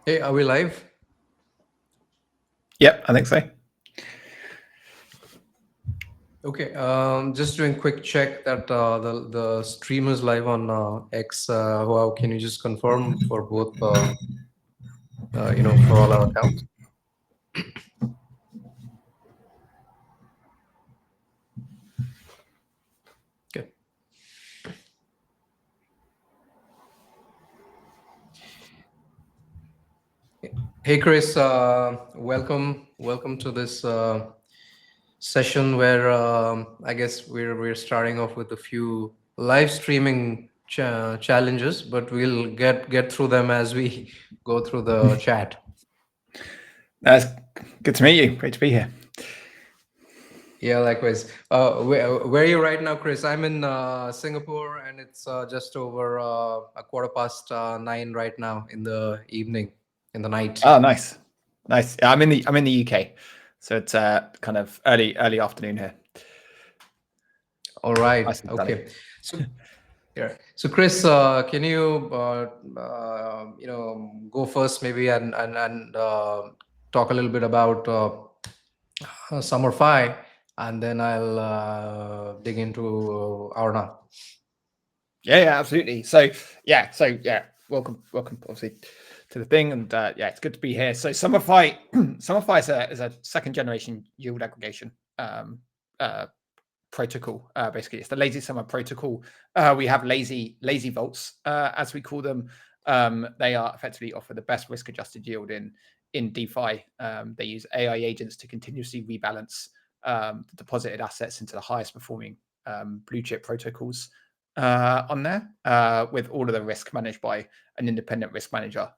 Hey, are we live? Yep, I think so. Okay, just doing quick check that the stream is live on X. Wow, can you just confirm for both, for all our accounts? Okay. Hey, Chris, welcome to this session where I guess we're starting off with a few live streaming challenges, but we'll get through them as we go through the chat. That's good to meet you. Great to be here. Yeah, likewise. Where are you right now, Chris? I'm in Singapore, and it's just over a quarter past 9 right now in the evening, in the night. Oh, nice. Yeah, I'm in the UK, so it's kind of early afternoon here. All right. Nice and Okay. sunny. So yeah. So Chris, can you go first maybe and talk a little bit about Summerfi, and then I'll dig into Aarnâ. Yeah, absolutely. So yeah, welcome, obviously, to the thing, and yeah, it's good to be here. So Summerfi is a second generation yield aggregation protocol. Basically, it's the lazy summer protocol. We have lazy vaults, as we call them. They are effectively offer the best risk adjusted yield in DeFi. They use AI agents to continuously rebalance the deposited assets into the highest performing blue chip protocols on there, with all of the risk managed by an independent risk manager,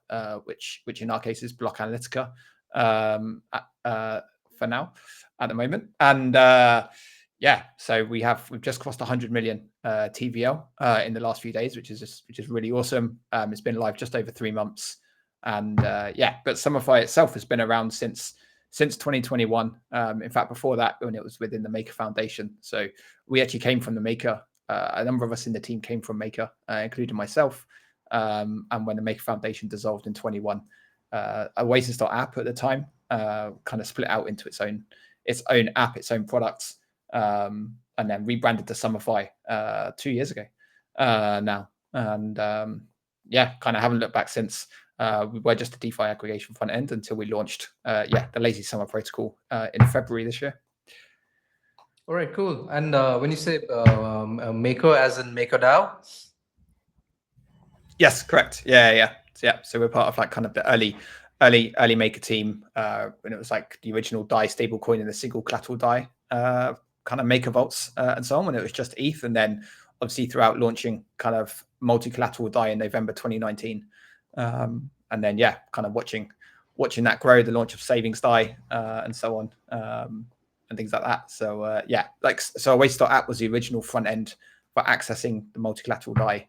which in our case is Block Analytica for now at the moment. And yeah, so we've just crossed 100 million TVL in the last few days, which is really awesome. It's been live just over 3 months, and yeah, but Summerfi itself has been around since 2021. In fact, before that, when it was within the Maker Foundation. So we actually came from the Maker. A number of us in the team came from Maker, including myself. And when the Maker Foundation dissolved in 21, Oasis.app at the time kind of split out into its own app, its own products, and then rebranded to Summerfi 2 years ago now. And yeah, kind of haven't looked back since. We were just a DeFi aggregation front end until we launched the Lazy Summer protocol in February this year. All right, cool. And when you say Maker, as in MakerDAO? Yes, correct. Yeah. So we're part of like kind of the early Maker team when it was like the original DAI stablecoin and the single collateral DAI kind of Maker vaults and so on, when it was just ETH, and then obviously throughout launching kind of multi-collateral DAI in November 2019, and then yeah, kind of watching that grow, the launch of Savings DAI and so on, and things like that. So yeah, like so Oasis.app was the original front end for accessing the multi-collateral DAI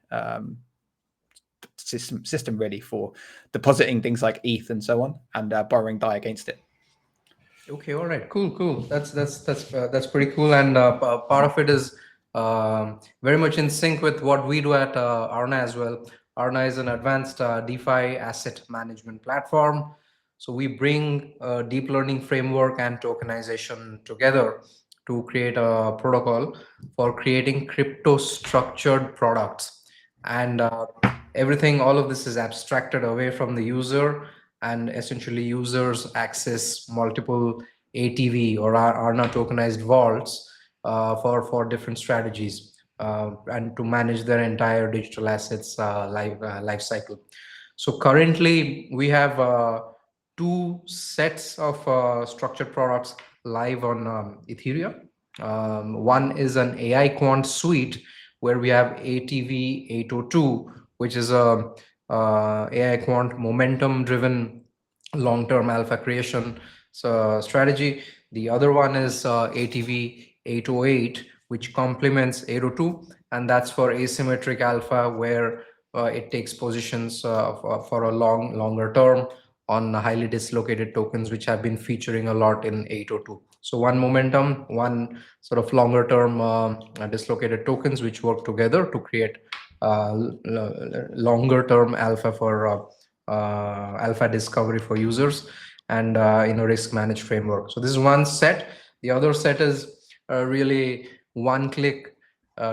system really for depositing things like ETH and so on, and borrowing DAI against it. Okay, all right, cool. That's pretty cool, and part of it is very much in sync with what we do at Aarnâ as well. Aarnâ is an advanced DeFi asset management platform. So we bring deep learning framework and tokenization together to create a protocol for creating crypto structured products, and all of this is abstracted away from the user, and essentially users access multiple ATV or Aarnâ tokenized vaults for different strategies and to manage their entire digital assets life cycle. So currently we have 2 sets of structured products live on Ethereum. One is an AI quant suite where we have ATV 802, which is a AI quant momentum driven long-term alpha creation strategy. The other one is ATV 808, which complements 802, and that's for asymmetric alpha, where it takes positions for a longer term on highly dislocated tokens, which have been featuring a lot in 802. So one momentum, one sort of longer term dislocated tokens, which work together to create longer term alpha for alpha discovery for users, and risk managed framework. So this is one set. The other set is really one-click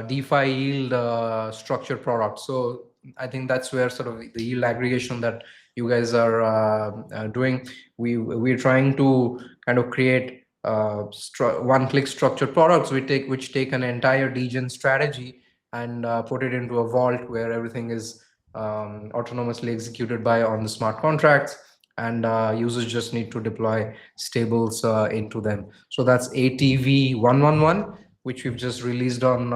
DeFi yield structured product. So I think that's where sort of the yield aggregation that you guys are doing. We're trying to kind of create one-click structured products which take an entire degen strategy and put it into a vault where everything is autonomously executed by on the smart contracts, and users just need to deploy stables into them. So that's ATV 111, which we've just released on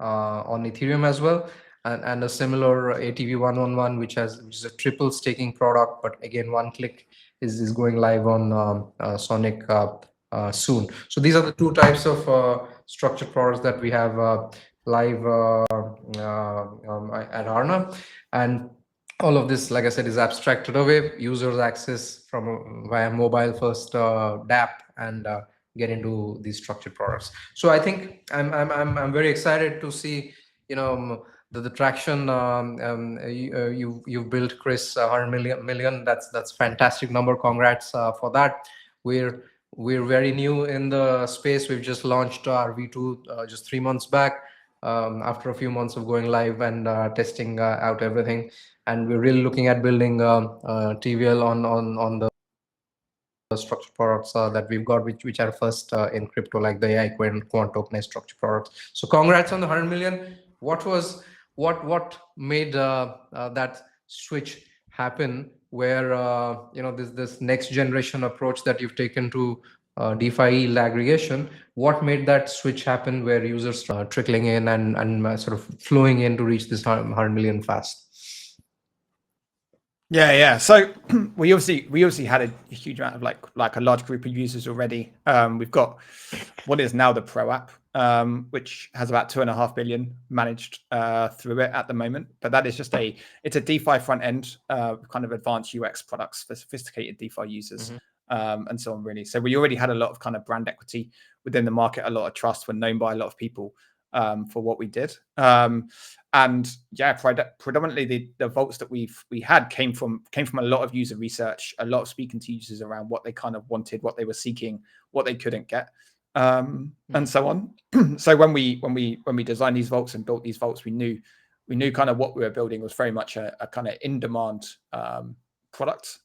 Ethereum as well, and a similar ATV 111, which is a triple staking product, but again, one click is going live on Sonic soon. So these are the two types of structured products that we have live at Aarnâ, and all of this, like I said, is abstracted away. Users access from via mobile first DApp and get into these structured products. So I think I'm very excited to see the traction you've built, Chris. 100 million. That's fantastic number. Congrats for that. We're very new in the space. We've just launched our V2 just 3 months back, after a few months of going live and testing out everything. And we're really looking at building TVL on the structured products that we've got, which are first in crypto, like the AI quant tokenized structured products. So congrats on the 100 million. What made that switch happen, where this next generation approach that you've taken to DeFi yield aggregation? What made that switch happen, where users trickling in and sort of flowing in to reach this 100 million fast? Yeah. So we obviously had a huge amount of like a large group of users already. We've got what is now the Pro app, which has about 2.5 billion managed through it at the moment. But that is just it's a DeFi front end, kind of advanced UX products for sophisticated DeFi users, and so on, really. So we already had a lot of kind of brand equity within the market, a lot of trust. We're known by a lot of people for what we did. And yeah, predominantly the vaults that we had came from a lot of user research, a lot of speaking to users around what they kind of wanted, what they were seeking, what they couldn't get, and so on. So when we designed these vaults and built these vaults, we knew kind of what we were building was very much a kind of in demand product.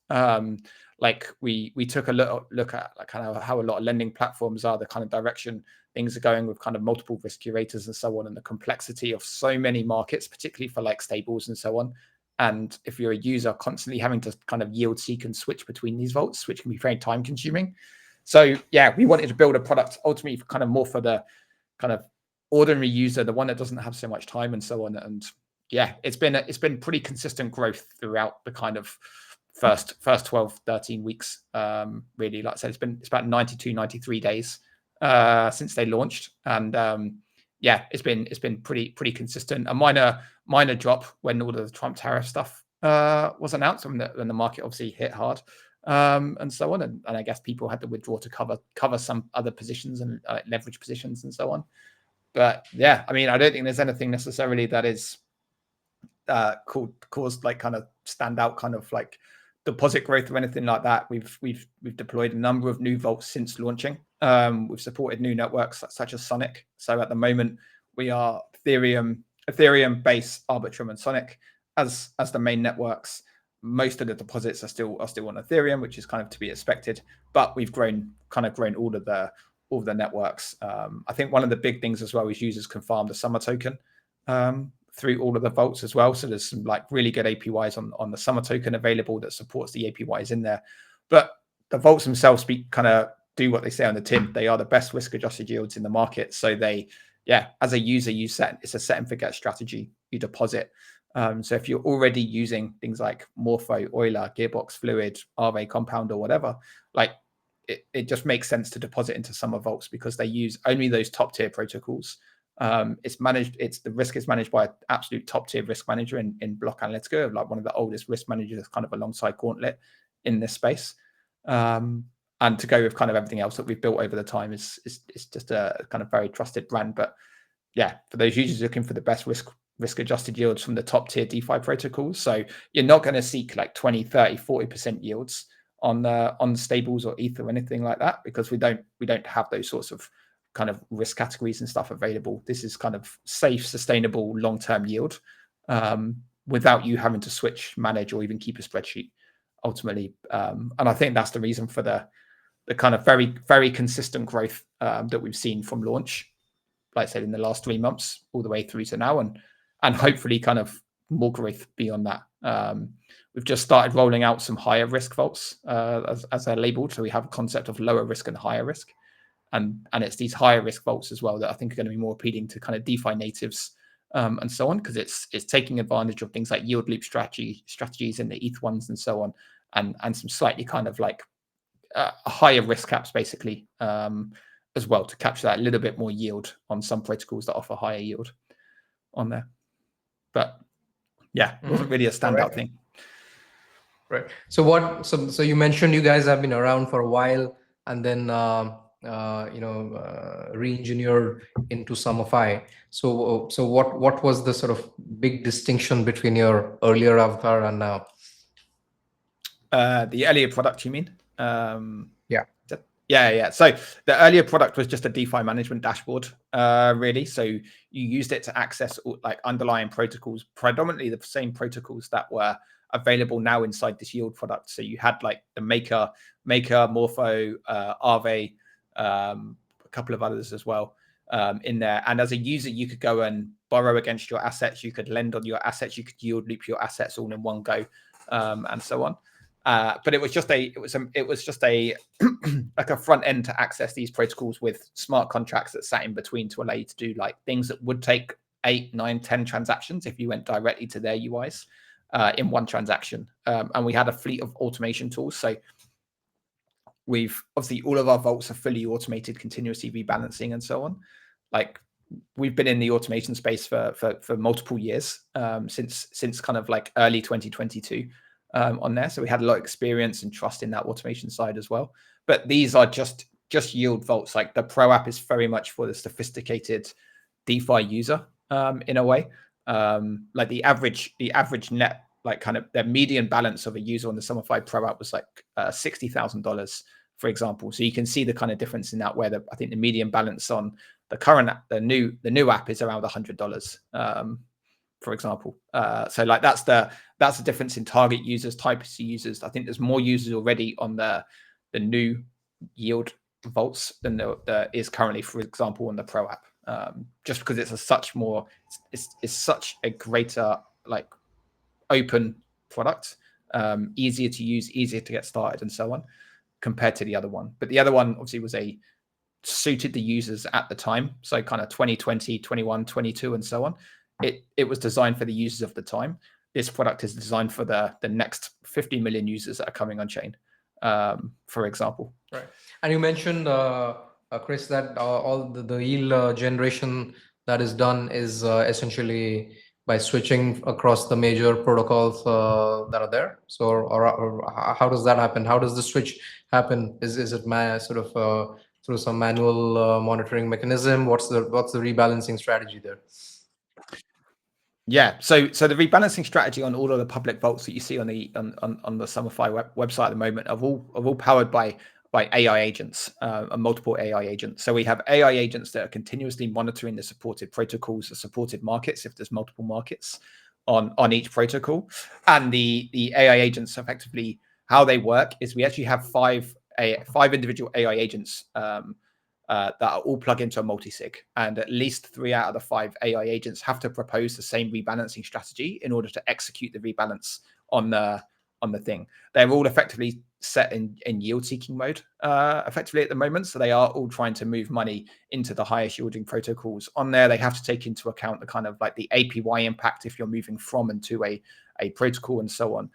Like we took a look at like kind of how a lot of lending platforms are, the kind of direction things are going with kind of multiple risk curators and so on, and the complexity of so many markets, particularly for like stables and so on. And if you're a user constantly having to kind of yield seek and switch between these vaults, which can be very time consuming. So yeah, we wanted to build a product ultimately kind of more for the kind of ordinary user, the one that doesn't have so much time and so on. And yeah, it's been pretty consistent growth throughout the kind of first 12, 13 weeks. Really, like I said, it's about 92, 93 days since they launched, and yeah, it's been pretty consistent. A minor drop when all of the Trump tariff stuff was announced, when the market obviously hit hard, and so on, and I guess people had to withdraw to cover some other positions and leverage positions and so on. But yeah, I mean, I don't think there's anything necessarily that is caused like kind of standout kind of like deposit growth or anything like that. We've deployed a number of new vaults since launching. We've supported new networks such as Sonic. So at the moment we are Ethereum, Base, Arbitrum, and Sonic as the main networks. Most of the deposits are still on Ethereum, which is kind of to be expected. But we've grown all of the networks. I think one of the big things as well is users can farm the Summer token through all of the vaults as well. So there's some like really good APYs on the Summer token available that supports the APYs in there. But the vaults themselves do what they say on the tin. They are the best risk adjusted yields in the market. So as a user, it's a set and forget strategy. You deposit. So if you're already using things like Morpho, Euler, Gearbox, Fluid, Aave, Compound, or whatever, like it just makes sense to deposit into Summer vaults because they use only those top tier protocols. The risk is managed by an absolute top tier risk manager in Block Analytica, like one of the oldest risk managers, kind of alongside Gauntlet in this space. And to go with kind of everything else that we've built over the time is just a kind of very trusted brand. But yeah, for those users looking for the best risk risk adjusted yields from the top tier DeFi protocols. So you're not going to seek like 20, 30, 40% yields on stables or ETH or anything like that, because we don't have those sorts of kind of risk categories and stuff available. This is kind of safe, sustainable, long-term yield without you having to switch, manage, or even keep a spreadsheet ultimately. And I think that's the reason for the kind of very, very consistent growth that we've seen from launch, like I said, in the last 3 months all the way through to now, and hopefully kind of more growth beyond that. We've just started rolling out some higher risk vaults as they're labeled. So we have a concept of lower risk and higher risk. And it's these higher risk vaults as well that I think are going to be more appealing to kind of DeFi natives and so on, because it's taking advantage of things like yield loop strategies in the ETH ones and so on, and some slightly kind of like higher risk caps basically as well, to capture that a little bit more yield on some protocols that offer higher yield on there. But yeah, it wasn't really a standout thing. Right. So you mentioned you guys have been around for a while, and then re-engineered into Summerfi. So what was the sort of big distinction between your earlier avatar and now? The earlier product, you mean? Yeah. Yeah. So the earlier product was just a DeFi management dashboard, really. So you used it to access like underlying protocols, predominantly the same protocols that were available now inside this yield product. So you had like the Maker, Morpho, Aave, a couple of others as well in there. And as a user, you could go and borrow against your assets. You could lend on your assets. You could yield loop your assets all in one go, and so on. But it was just a like a front end to access these protocols with smart contracts that sat in between to allow you to do like things that would take 8, 9, 10 transactions if you went directly to their UIs in one transaction. And we had a fleet of automation tools. So we've obviously all of our vaults are fully automated, continuously rebalancing and so on. Like we've been in the automation space for multiple years, since kind of like early 2022. On there, so we had a lot of experience and trust in that automation side as well. But these are just yield vaults. Like the Pro app is very much for the sophisticated DeFi user in a way. Like the average net, like kind of the median balance of a user on the Summerfi Pro app was like $60,000, for example. So you can see the kind of difference in that, where I think the median balance on the current app, the new app, is around $100. For example, so like that's the difference in target users, types of users. I think there's more users already on the new yield vaults than there is currently, for example, on the Pro app, just because it's such a greater like open product, easier to use, easier to get started, and so on, compared to the other one. But the other one obviously suited the users at the time, so kind of 2020, 21, 22, and so on. It was designed for the users of the time. This product is designed for the next 50 million users that are coming on chain, for example. Right. And you mentioned, Chris, that all the yield generation that is done is essentially by switching across the major protocols that are there. So, or how does that happen? How does the switch happen? Is it sort of through some manual monitoring mechanism? What's the rebalancing strategy there? Yeah, so the rebalancing strategy on all of the public vaults that you see on the Summerfi website at the moment are all powered by AI agents and multiple AI agents. So we have AI agents that are continuously monitoring the supported protocols, the supported markets, if there's multiple markets on each protocol. And the AI agents, effectively how they work is we actually have five individual AI agents that are all plugged into a multi-sig, and at least 3 out of the 5 AI agents have to propose the same rebalancing strategy in order to execute the rebalance on the thing. They're all effectively set in yield-seeking mode effectively at the moment, so they are all trying to move money into the highest yielding protocols on there. They have to take into account the kind of like the APY impact if you're moving from and to a protocol and so on.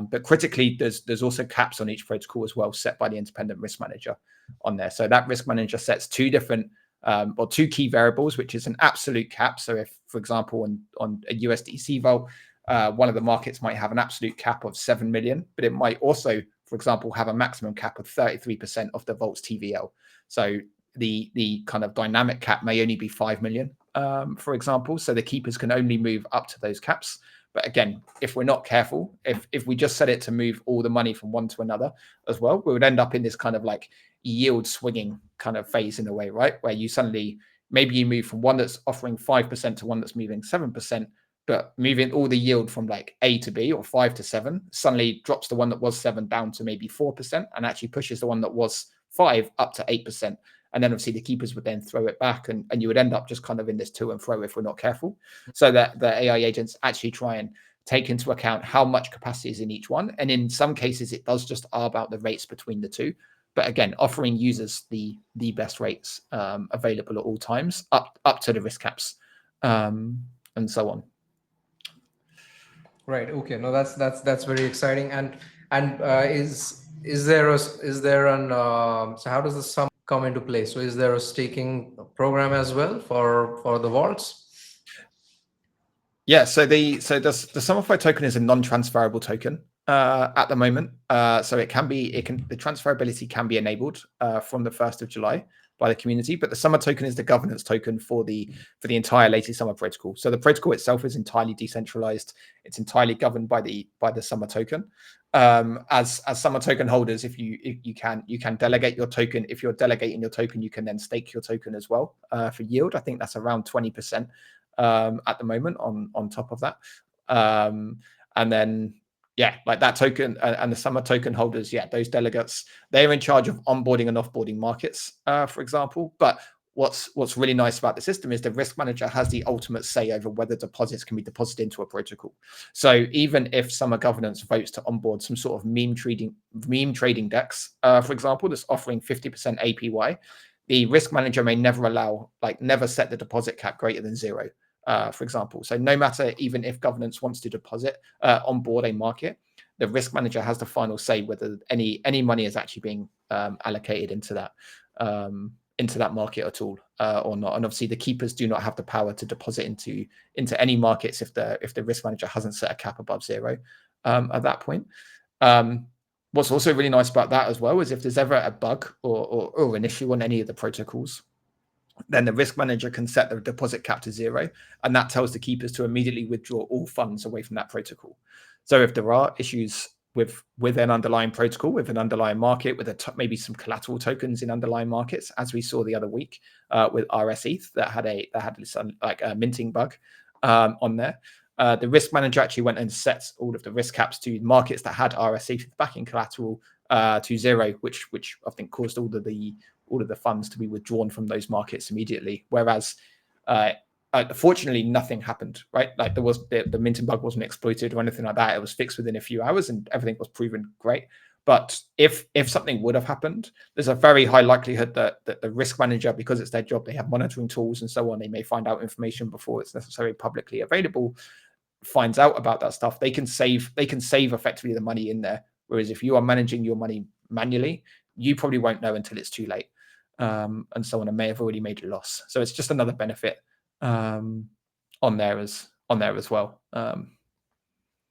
But critically, there's also caps on each protocol as well, set by the independent risk manager on there. So that risk manager sets two key variables, which is an absolute cap. So if, for example, on a USDC vault, one of the markets might have an absolute cap of 7 million, but it might also, for example, have a maximum cap of 33% of the vault's TVL. So the kind of dynamic cap may only be 5 million for example. So the keepers can only move up to those caps. But again, if we're not careful, if we just set it to move all the money from one to another as well, we would end up in this kind of like yield swinging kind of phase in a way, right? Where you suddenly, maybe you move from one that's offering 5% to one that's moving 7%, but moving all the yield from like A to B or 5 to 7 suddenly drops the one that was 7 down to maybe 4% and actually pushes the one that was 5 up to 8%. And then obviously the keepers would then throw it back, and you would end up just kind of in this to and fro if we're not careful. So that the AI agents actually try and take into account how much capacity is in each one. And in some cases, it does just about the rates between the two. But again, offering users the best rates available at all times, up to the risk caps, and so on. Right. Okay. No, that's very exciting. And is there an so how does the sum come into play? So is there a staking program as well for the vaults? Yeah. So the Summerfi token is a non-transferable token at the moment. So the transferability can be enabled from the 1st of July by the community, but the Summer token is the governance token for the entire Lazy Summer protocol. So the protocol itself is entirely decentralized. It's entirely governed by the Summer token. As Summer token holders, if you can delegate your token. If you're delegating your token, you can then stake your token as well for yield. I think that's around 20% at the moment on top of that. And then yeah, like that token and the Summer token holders, yeah, those delegates, they're in charge of onboarding and offboarding markets, for example. But what's really nice about the system is the risk manager has the ultimate say over whether deposits can be deposited into a protocol. So even if Summer governance votes to onboard some sort of meme trading DEX, for example, that's offering 50% APY, the risk manager may never set the deposit cap greater than 0. For example. So no matter, even if governance wants to deposit onboard a market, the risk manager has the final say whether any money is actually being allocated into that market at all or not. And obviously the keepers do not have the power to deposit into any markets if the risk manager hasn't set a cap above 0 at that point. What's also really nice about that as well is if there's ever a bug or an issue on any of the protocols, then the risk manager can set the deposit cap to 0, and that tells the keepers to immediately withdraw all funds away from that protocol. So if there are issues with an underlying protocol, with an underlying market, with maybe some collateral tokens in underlying markets, as we saw the other week with RSETH that had a minting bug on there. The risk manager actually went and set all of the risk caps to markets that had RSETH backing collateral to 0, which I think caused all of the funds to be withdrawn from those markets immediately. Whereas, fortunately, nothing happened, right? Like there was the minting bug wasn't exploited or anything like that. It was fixed within a few hours and everything was proven great. But if something would have happened, there's a very high likelihood that the risk manager, because it's their job, they have monitoring tools and so on, they may find out information before it's necessarily publicly available, finds out about that stuff. They can save effectively the money in there. Whereas if you are managing your money manually, you probably won't know until it's too late. And so on, and may have already made a loss. So it's just another benefit on there as well.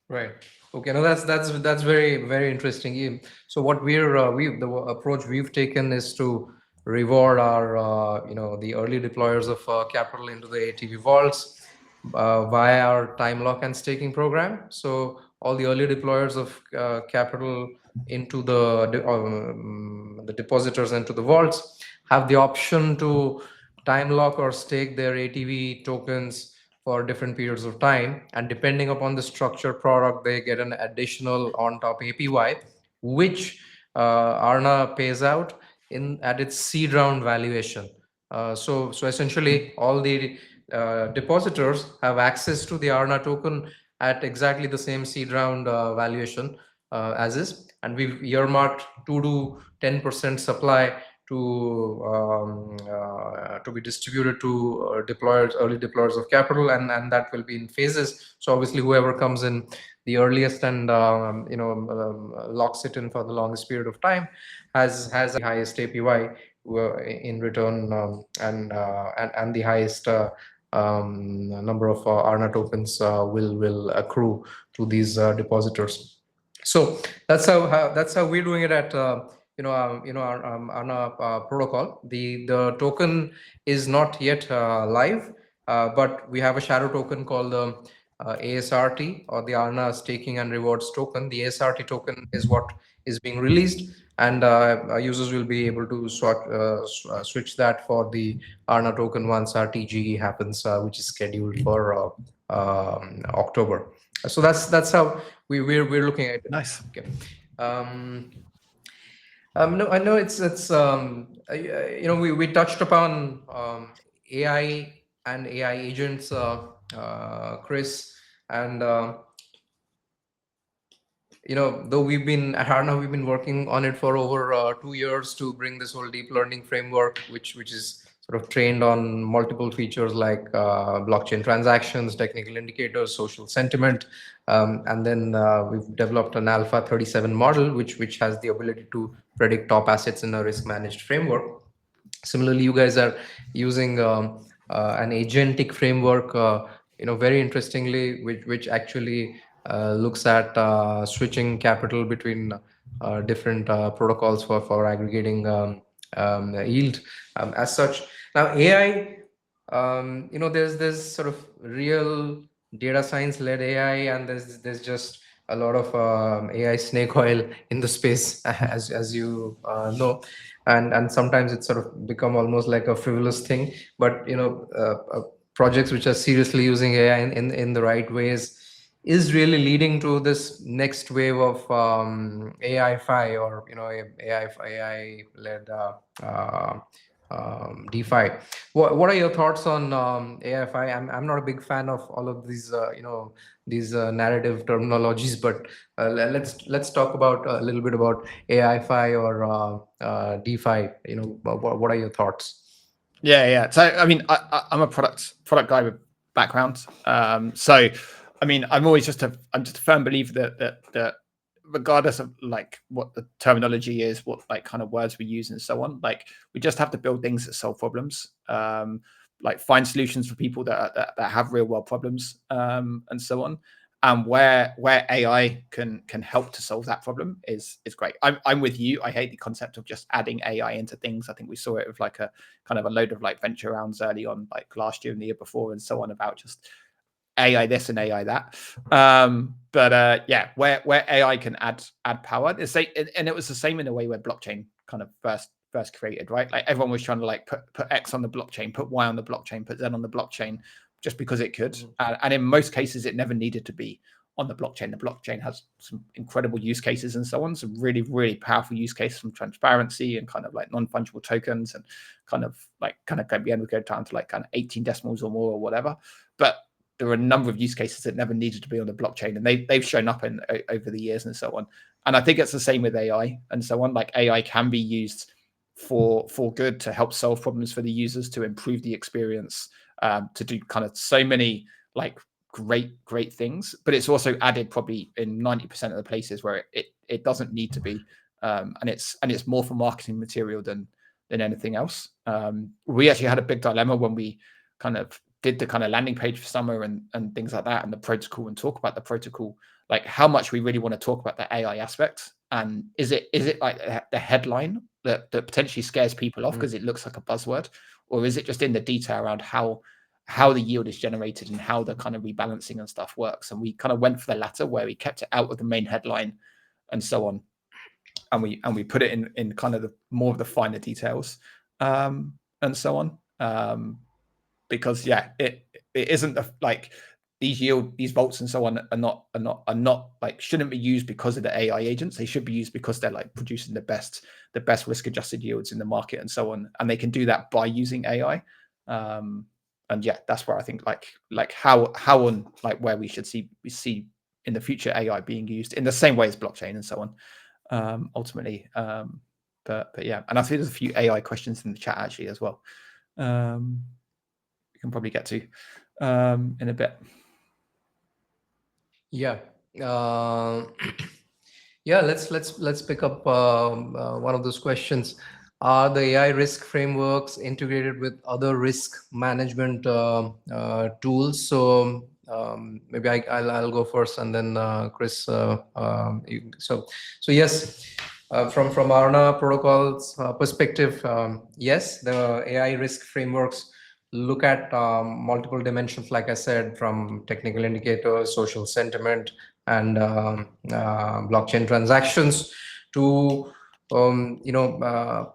Right. Okay. No, that's very, very interesting. So what the approach we've taken is to reward our the early deployers of capital into the ATV vaults via our time lock and staking program. So all the early deployers of capital into the depositors into the vaults have the option to time lock or stake their ATV tokens for different periods of time, and depending upon the structured product, they get an additional on top APY, which Aarnâ pays out at its seed round valuation. So essentially, all the depositors have access to the Aarnâ token at exactly the same seed round valuation as is, and we've earmarked 2 to 10% supply to be distributed to early deployers of capital, and that will be in phases. So obviously, whoever comes in the earliest and locks it in for the longest period of time has the highest APY in return, and the highest number of Aarnâ tokens will accrue to these depositors. So that's how we're doing it at Aarnâ protocol. The token is not yet live. but we have a shadow token called the ASRT, or the Aarnâ Staking and Rewards Token. The ASRT token is what is being released, and users will be able to switch that for the Aarnâ token once our TGE happens, which is scheduled for October. So that's how we're looking at it. Nice. Okay. No, I know it's we touched upon AI and AI agents, Chris, and though we've been at Aarnâ, we've been working on it for over 2 years to bring this whole deep learning framework, which is sort of trained on multiple features like blockchain transactions, technical indicators, social sentiment, and then we've developed an Alpha 37 model, which has the ability to predict top assets in a risk managed framework. Similarly, you guys are using an agentic framework, very interestingly, which actually looks at switching capital between different protocols for aggregating yield. As such, now AI, there's sort of real data science led AI, and there's just a lot of AI snake oil in the space, as you know, and sometimes it's sort of become almost like a frivolous thing. But projects which are seriously using AI in the right ways is really leading to this next wave of AI-fi, or AI led DeFi. What are your thoughts on AI-fi? I'm not a big fan of all of these these narrative terminologies, but let's talk about a little bit about AI-fi or DeFi. What are your thoughts? Yeah. So I mean, I'm a product guy with background. So I mean, I'm just a firm believer that regardless of like what the terminology is, what like kind of words we use and so on, like we just have to build things that solve problems, like find solutions for people that have real world problems, and so on. And where AI can help to solve that problem is great. I'm with you. I hate the concept of just adding AI into things. I think we saw it with like a kind of a load of like venture rounds early on, like last year and the year before, and so on, about just AI this and AI that. But yeah, where AI can add power, and it was the same in a way where blockchain kind of first created, right? Like everyone was trying to like put X on the blockchain, put Y on the blockchain, put Z on the blockchain, just because it could. And in most cases, it never needed to be on the blockchain. The blockchain has some incredible use cases and so on, some really, really powerful use cases from transparency and kind of like non-fungible tokens, and kind of at the end we go down to like kind of 18 decimals or more or whatever. But there are a number of use cases that never needed to be on the blockchain, and they've shown up over the years and so on. And I think it's the same with AI and so on. Like AI can be used for good, to help solve problems for the users, to improve the experience, to do kind of so many like great things. But it's also added probably in 90% of the places where it doesn't need to be, and it's more for marketing material than anything else. We actually had a big dilemma when we kind of did the kind of landing page for summer and things like that, and the protocol, and talk about the protocol, like how much we really want to talk about the AI aspect, and is it like the headline that potentially scares people off because it looks like a buzzword, or is it just in the detail around how the yield is generated and how the kind of rebalancing and stuff works? And we kind of went for the latter, where we kept it out of the main headline and so on, and we put it in kind of the more of the finer details, and so on. Because yeah, it isn't like these vaults and so on are not like, shouldn't be used because of the AI agents. They should be used because they're like producing the best risk adjusted yields in the market and so on, and they can do that by using AI. And yeah, that's where I think like how on like where we see in the future AI being used in the same way as blockchain and so on, ultimately. But yeah, and I think there's a few AI questions in the chat actually as well. We can probably get to in a bit. Yeah. Yeah, let's pick up one of those questions. Are the AI risk frameworks integrated with other risk management tools? So maybe I'll go first, and then Chris. So yes, from Aarnâ protocols perspective, yes, the AI risk frameworks look at multiple dimensions, like I said, from technical indicators, social sentiment, and blockchain transactions to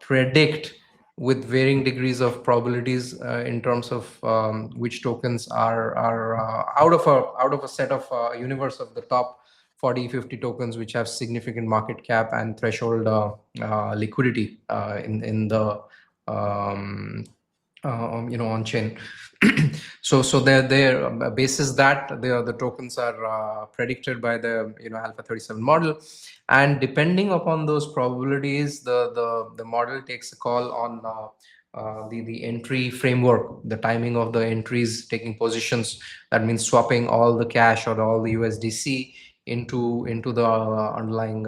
predict with varying degrees of probabilities in terms of which tokens are out of a set of universe of the top 40, 50 tokens which have significant market cap and threshold liquidity in the on chain. So their basis that the tokens are predicted by the Alpha 37 model, and depending upon those probabilities, the model takes a call on the entry framework, the timing of the entries, taking positions. That means swapping all the cash or all the USDC into the underlying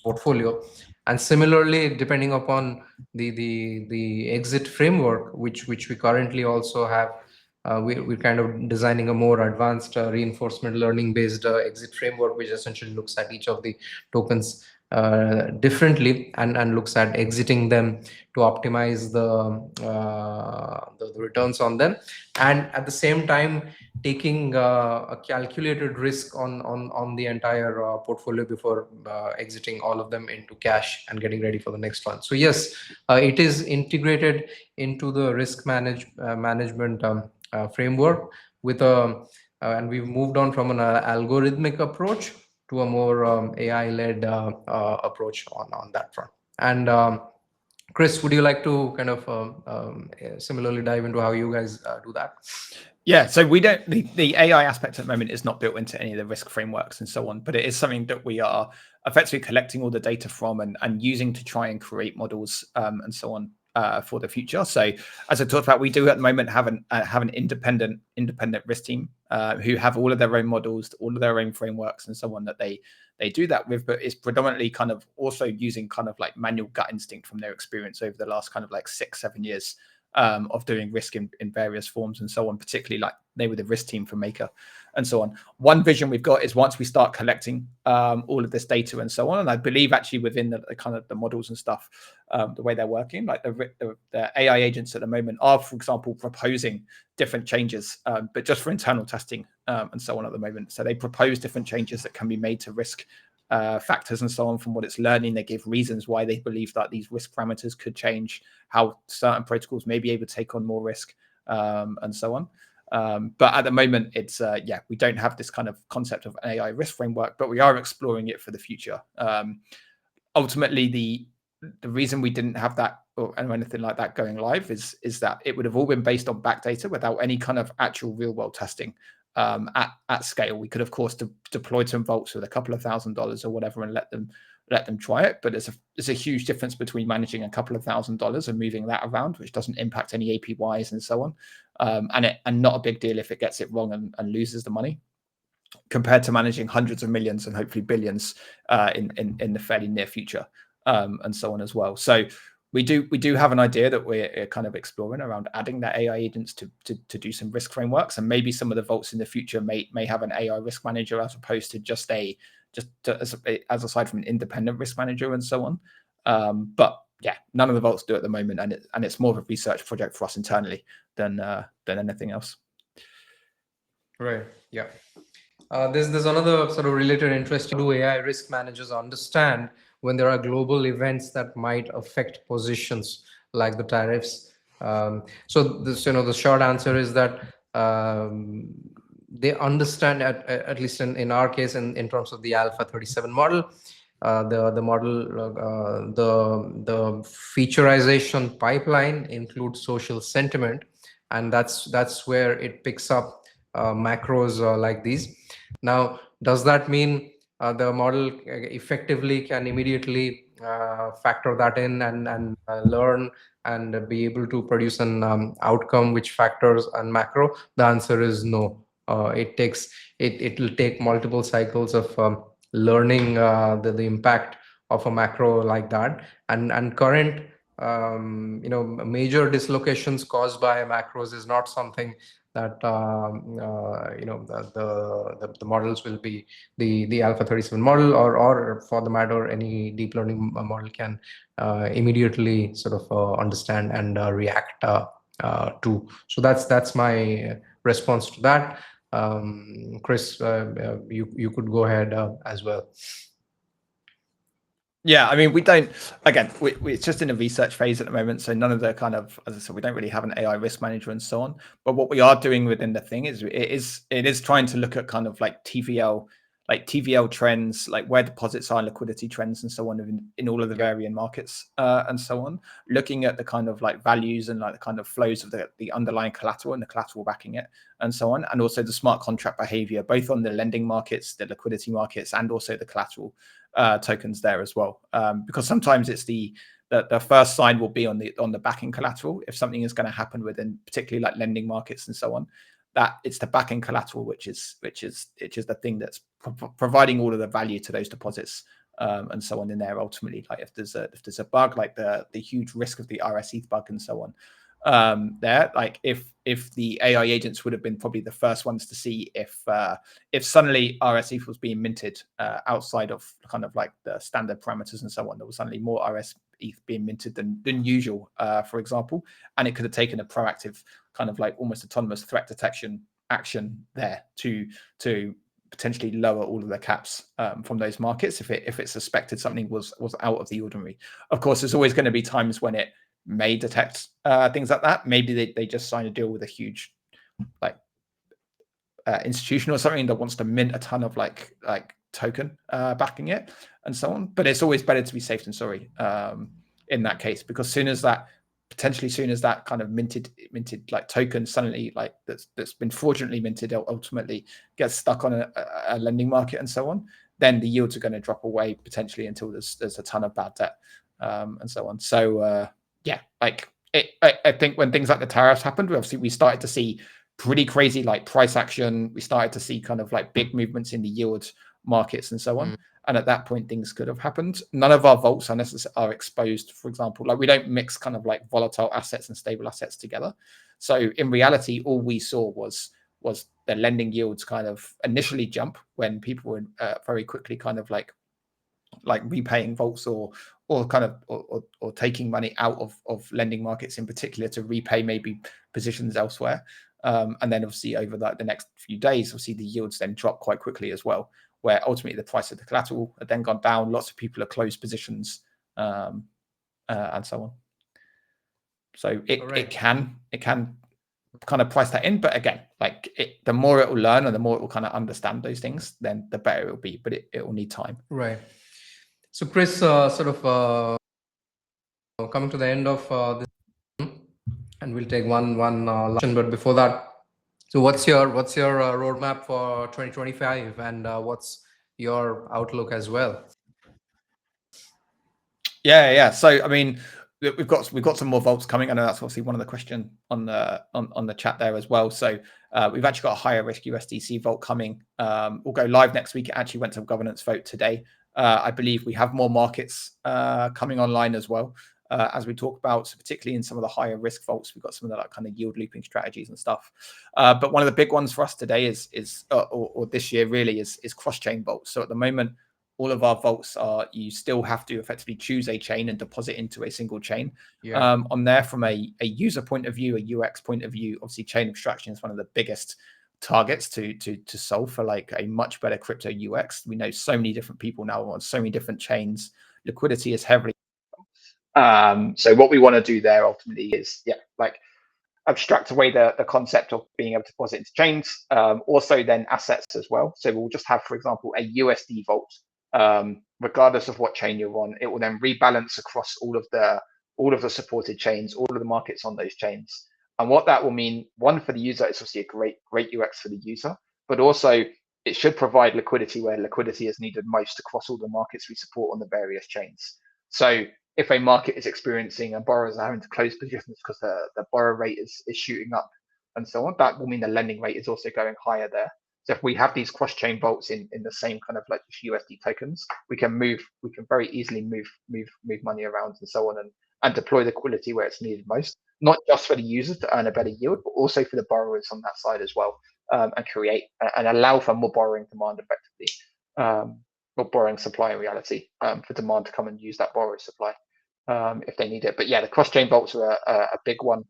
portfolio. And similarly, depending upon the exit framework, which we currently also have, we're kind of designing a more advanced reinforcement learning based exit framework, which essentially looks at each of the tokens differently and looks at exiting them to optimize the returns on them, and at the same time taking a calculated risk on the entire portfolio before exiting all of them into cash and getting ready for the next one. So yes, it is integrated into the risk management framework with and we've moved on from an algorithmic approach to a more AI-led approach on that front. And Chris, would you like to kind of similarly dive into how you guys do that? Yeah, so we don't, the AI aspect at the moment is not built into any of the risk frameworks and so on, but it is something that we are effectively collecting all the data from and using to try and create models and so on for the future. So as I talked about, we do at the moment have an independent risk team who have all of their own models, all of their own frameworks and so on that they do that with, but it's predominantly kind of also using kind of like manual gut instinct from their experience over the last kind of like 6-7 years of doing risk in various forms and so on, particularly like they were the risk team for Maker and so on. One vision we've got is once we start collecting all of this data and so on, and I believe actually within the kind of the models and stuff, the way they're working, like the AI agents at the moment are, for example, proposing different changes, but just for internal testing and so on at the moment. So they propose different changes that can be made to risk factors and so on from what it's learning. They give reasons why they believe that these risk parameters could change, how certain protocols may be able to take on more risk and so on. But at the moment, it's we don't have this kind of concept of an AI risk framework, but we are exploring it for the future. Ultimately, the reason we didn't have that or anything like that going live is that it would have all been based on backdata without any kind of actual real world testing at scale. We could, of course, deploy some vaults with a couple of $1,000s or whatever and let them try it. But there's a huge difference between managing a couple of $1,000s and moving that around, which doesn't impact any APYs and so on, and not a big deal if it gets it wrong and loses the money, compared to managing hundreds of millions and hopefully billions in the fairly near future and so on as well. So we do have an idea that we're kind of exploring around adding that AI agents to do some risk frameworks, and maybe some of the vaults in the future may have an AI risk manager as opposed to just as aside from an independent risk manager and so on. But yeah, none of the vaults do at the moment, and it's more of a research project for us internally than anything else. Right. Yeah. There's another sort of related interest. Do AI risk managers understand when there are global events that might affect positions like the tariffs? So the short answer is that they understand at least in our case in terms of the Alpha 37 model. The model, the featureization pipeline includes social sentiment, and that's where it picks up macros like these. Now, does that mean the model effectively can immediately factor that in and learn and be able to produce an outcome which factors and macro? The answer is no. It will take multiple cycles of learning the impact of a macro like that, and current major dislocations caused by macros is not something that the models will be the Alpha 37 model or for the matter any deep learning model can immediately sort of understand and react too. So that's my response to that. Chris, you could go ahead as well. Yeah, I mean, we don't. Again, it's just in a research phase at the moment, so none of the kind of, as I said, we don't really have an AI risk manager and so on. But what we are doing within the thing is it is trying to look at kind of like TVL trends, like where deposits are, liquidity trends, and so on in all of the varying markets and so on. Looking at the kind of like values and like the kind of flows of the underlying collateral and the collateral backing it, and so on, and also the smart contract behavior, both on the lending markets, the liquidity markets, and also the collateral tokens there as well, because sometimes it's the first sign will be on the backing collateral if something is going to happen within particularly like lending markets and so on. That it's the backing collateral which is the thing that's providing all of the value to those deposits and so on in there. Ultimately, like if there's a bug, like the huge risk of the RSE bug and so on, there, like if the AI agents would have been probably the first ones to see if suddenly RSE was being minted outside of kind of like the standard parameters and so on, there was suddenly more RSE being minted than usual, for example, and it could have taken a proactive kind of like almost autonomous threat detection action there to potentially lower all of the caps from those markets if it suspected something was out of the ordinary. Of course, there's always going to be times when it may detect things like that. Maybe they just sign a deal with a huge like institution or something that wants to mint a ton of like token backing it and so on. But it's always better to be safe than sorry in that case, because soon as that kind of minted like token suddenly like that's been fraudulently minted ultimately gets stuck on a lending market and so on, then the yields are going to drop away potentially until there's a ton of bad debt and so on. So yeah, like I think when things like the tariffs happened, we started to see pretty crazy like price action. We started to see kind of like big movements in the yield markets and so on. And at that point, things could have happened. None of our vaults are exposed, for example. Like we don't mix kind of like volatile assets and stable assets together. So in reality, all we saw was the lending yields kind of initially jump when people were very quickly kind of like repaying vaults or kind of or taking money out of lending markets in particular to repay maybe positions elsewhere. And then obviously over the next few days, obviously the yields then drop quite quickly as well, where ultimately the price of the collateral had then gone down. Lots of people have closed positions and so on. So it can kind of price that in, but again, like the more it will learn and the more it will kind of understand those things, then the better it will be. But it will need time. Right. So Chris, sort of coming to the end of this, and we'll take one last. But before that, so what's your roadmap for 2025, and what's your outlook as well? Yeah. So I mean, we've got some more vaults coming. I know that's obviously one of the question on the chat there as well. So we've actually got a higher risk USDC vault coming. We'll go live next week. It actually went to a governance vote today. I believe we have more markets coming online as well. As we talk about, so particularly in some of the higher risk vaults, we've got some of the like kind of yield looping strategies and stuff. But one of the big ones for us today is this year really is cross-chain vaults. So at the moment, all of our vaults are, you still have to effectively choose a chain and deposit into a single chain. On there, from a user point of view, a UX point of view, obviously chain abstraction is one of the biggest targets to solve for like a much better crypto UX. We know so many different people now on so many different chains. Liquidity is heavily. So what we want to do there ultimately is like abstract away the concept of being able to deposit into chains, also then assets as well. So we'll just have, for example, a USD vault. Regardless of what chain you're on, it will then rebalance across all of the supported chains, all of the markets on those chains. And what that will mean, one, for the user, it's obviously a great UX for the user, but also it should provide liquidity where liquidity is needed most across all the markets we support on the various chains. So if a market is experiencing and borrowers are having to close positions because the borrow rate is shooting up and so on, that will mean the lending rate is also going higher there. So if we have these cross-chain vaults in the same kind of like USD tokens, we can very easily move money around and so on and deploy the liquidity where it's needed most, not just for the users to earn a better yield, but also for the borrowers on that side as well, and create and allow for more borrowing demand effectively, or borrowing supply in reality, for demand to come and use that borrower supply if they need it. But yeah, the cross-chain vaults are a big one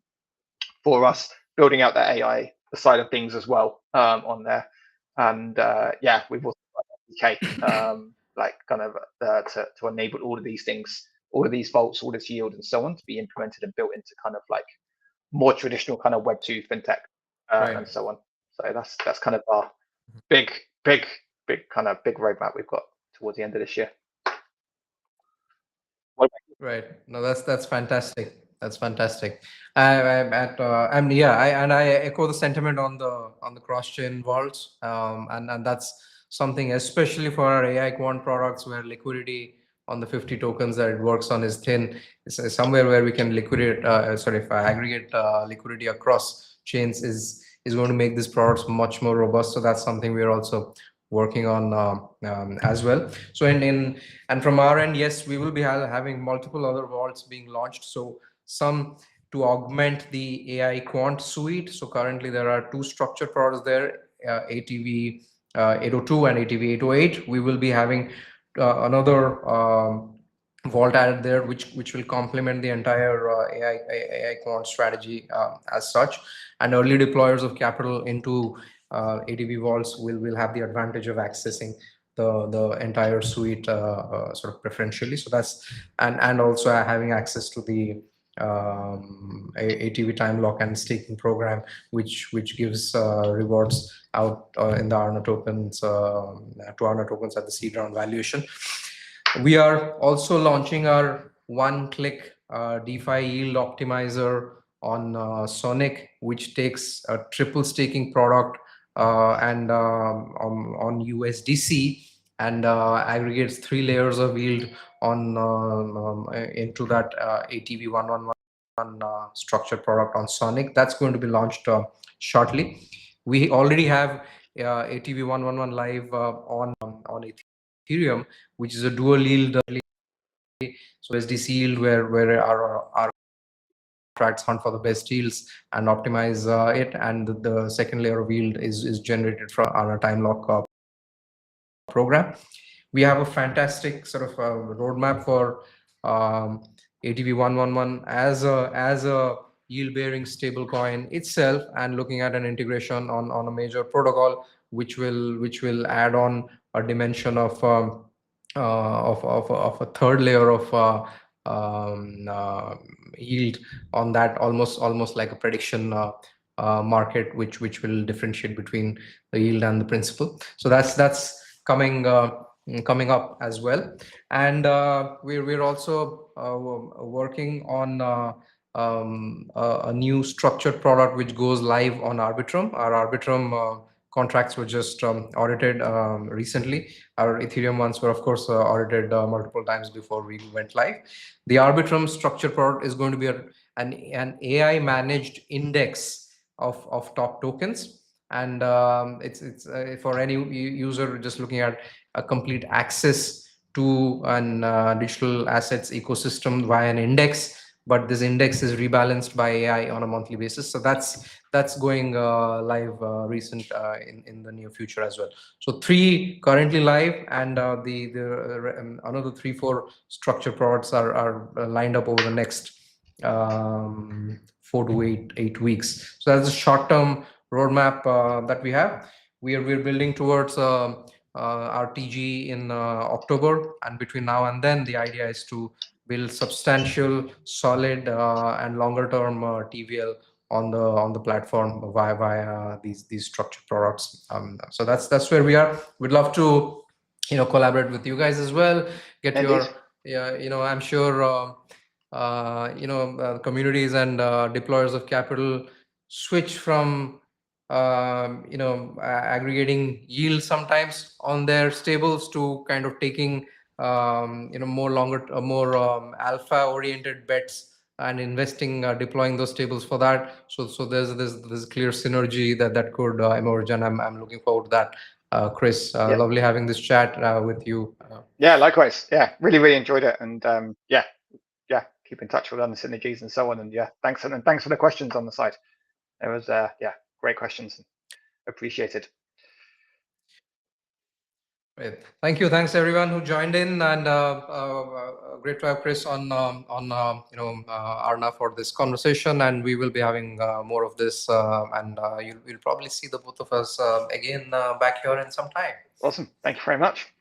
for us building out that AI side of things as well on there. And we've also got SDK like kind of to enable all of these things, all of these vaults, all this yield, and so on, to be implemented and built into kind of like more traditional kind of Web2 fintech and so on. So that's kind of our big roadmap we've got towards the end of this year. Right. No, that's fantastic. That's fantastic. I echo the sentiment on the cross-chain vaults, and that's something especially for our AI quant products where liquidity on the 50 tokens that it works on is thin. It's somewhere where we can aggregate liquidity across chains is going to make these products much more robust. So that's something we're also working on as well. So and from our end, yes, we will be having multiple other vaults being launched. So some to augment the AI quant suite. So currently there are two structured products there, ATV 802 and ATV 808. We will be having another vault added there, which will complement the entire AI quant strategy as such. And early deployers of capital into ADV vaults will have the advantage of accessing the entire suite sort of preferentially. So that's and also having access to the ATV time lock and staking program, which gives rewards out in the Aarnâ tokens to Aarnâ tokens at the seed round valuation. We are also launching our one-click DeFi yield optimizer on Sonic, which takes a triple staking product and on USDC and aggregates 3 layers of yield on into that ATV 111 structured product on Sonic. That's going to be launched shortly. We already have ATV 111 live on Ethereum, which is a dual yield. So SDC yield where our contracts hunt for the best yields and optimize it, and the second layer of yield is generated from our time lock program. We have a fantastic sort of roadmap for ATV 111 as a yield bearing stable coin itself, and looking at an integration on a major protocol which will add on a dimension of a third layer of yield on that, almost like a prediction market, which will differentiate between the yield and the principal. So that's coming up as well. And we're also working on a new structured product which goes live on Arbitrum. Our Arbitrum contracts were just audited recently. Our Ethereum ones were, of course, audited multiple times before we went live. The Arbitrum structured product is going to be an AI managed index of top tokens. And it's for any user just looking at a complete access to an digital assets ecosystem via an index, but this index is rebalanced by AI on a monthly basis. So that's going live in the near future as well. So 3 currently live, and another 3-4 structured products are lined up over the next 4 to 8 weeks. So that's a short-term roadmap that we have. We're building towards our TG in October, and between now and then, the idea is to build substantial, solid, and longer-term TVL on the platform via these structured products. So that's where we are. We'd love to collaborate with you guys as well. Get Indeed. your I'm sure communities and deployers of capital switch from aggregating yield sometimes on their stables to kind of taking more alpha oriented bets and investing deploying those tables for that. So there's clear synergy that could emerge, and I'm looking forward to that. Chris, lovely having this chat with you. Yeah, likewise. Yeah, really enjoyed it, and keep in touch with other synergies and so on. And thanks for the questions on the side. It was great questions. Appreciated. Great. Thank you. Thanks everyone who joined in, and great to have Chris on Aarnâ for this conversation. And we will be having more of this, and you'll probably see the both of us again back here in some time. Awesome. Thank you very much.